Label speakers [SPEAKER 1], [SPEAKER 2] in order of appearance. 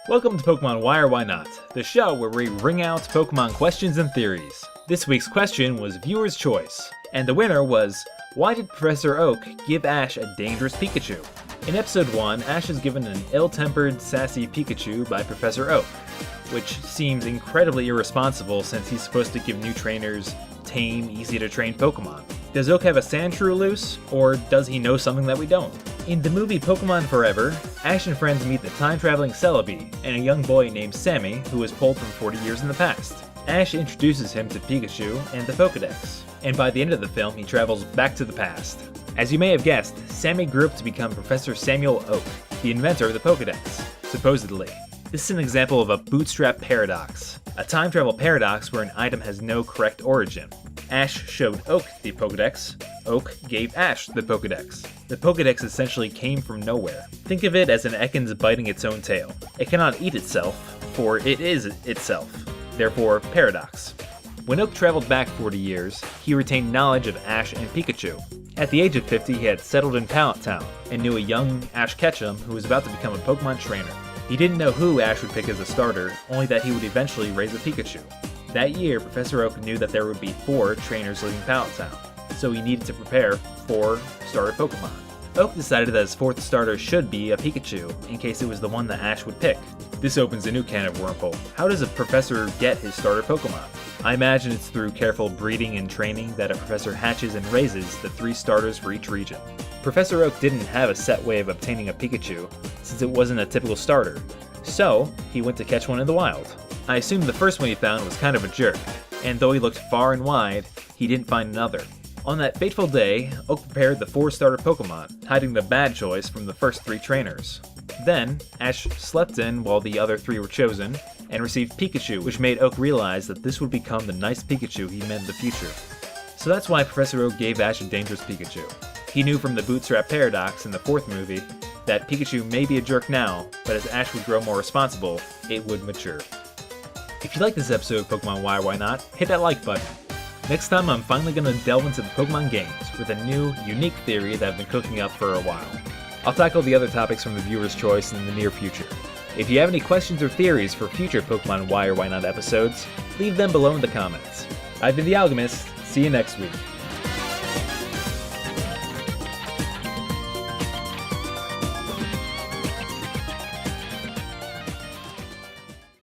[SPEAKER 1] Welcome to Pokemon Why or Why Not, the show where we ring out Pokemon questions and theories. This week's question was viewer's choice, and the winner was, why did Professor Oak give Ash a dangerous Pikachu? In episode 1, Ash is given an ill-tempered, sassy Pikachu by Professor Oak, which seems incredibly irresponsible since he's supposed to give new trainers tame, easy-to-train Pokemon. Does Oak have a Sandshrew loose, or does he know something that we don't? In the movie Pokemon Forever, Ash and friends meet the time-traveling Celebi and a young boy named Sammy who was pulled from 40 years in the past. Ash introduces him to Pikachu and the Pokedex, and by the end of the film he travels back to the past. As you may have guessed, Sammy grew up to become Professor Samuel Oak, the inventor of the Pokedex, supposedly. This is an example of a bootstrap paradox, a time travel paradox where an item has no correct origin. Ash showed Oak the Pokedex, Oak gave Ash the Pokedex. The Pokedex essentially came from nowhere. Think of it as an Ekans biting its own tail. It cannot eat itself, for it is itself. Therefore, paradox. When Oak traveled back 40 years, he retained knowledge of Ash and Pikachu. At the age of 50, he had settled in Pallet Town and knew a young Ash Ketchum who was about to become a Pokemon trainer. He didn't know who Ash would pick as a starter, only that he would eventually raise a Pikachu. That year, Professor Oak knew that there would be 4 trainers leaving Pallet Town, so he needed to prepare 4 starter Pokemon. Oak decided that his 4th starter should be a Pikachu, in case it was the one that Ash would pick. This opens a new can of wormhole. How does a professor get his starter Pokemon? I imagine it's through careful breeding and training that a professor hatches and raises the 3 starters for each region. Professor Oak didn't have a set way of obtaining a Pikachu, since it wasn't a typical starter, so he went to catch one in the wild. I assume the first one he found was kind of a jerk, and though he looked far and wide, he didn't find another. On that fateful day, Oak prepared the 4 starter Pokemon, hiding the bad choice from the first 3 trainers. Then, Ash slept in while the other 3 were chosen, and received Pikachu, which made Oak realize that this would become the nice Pikachu he met in the future. So that's why Professor Oak gave Ash a dangerous Pikachu. He knew from the bootstrap paradox in the 4th movie that Pikachu may be a jerk now, but as Ash would grow more responsible, it would mature. If you like this episode of Pokemon Why or Why Not, hit that like button. Next time I'm finally going to delve into the Pokemon games with a new, unique theory that I've been cooking up for a while. I'll tackle the other topics from the viewer's choice in the near future. If you have any questions or theories for future Pokemon Why or Why Not episodes, leave them below in the comments. I've been the Algamist, see you next week.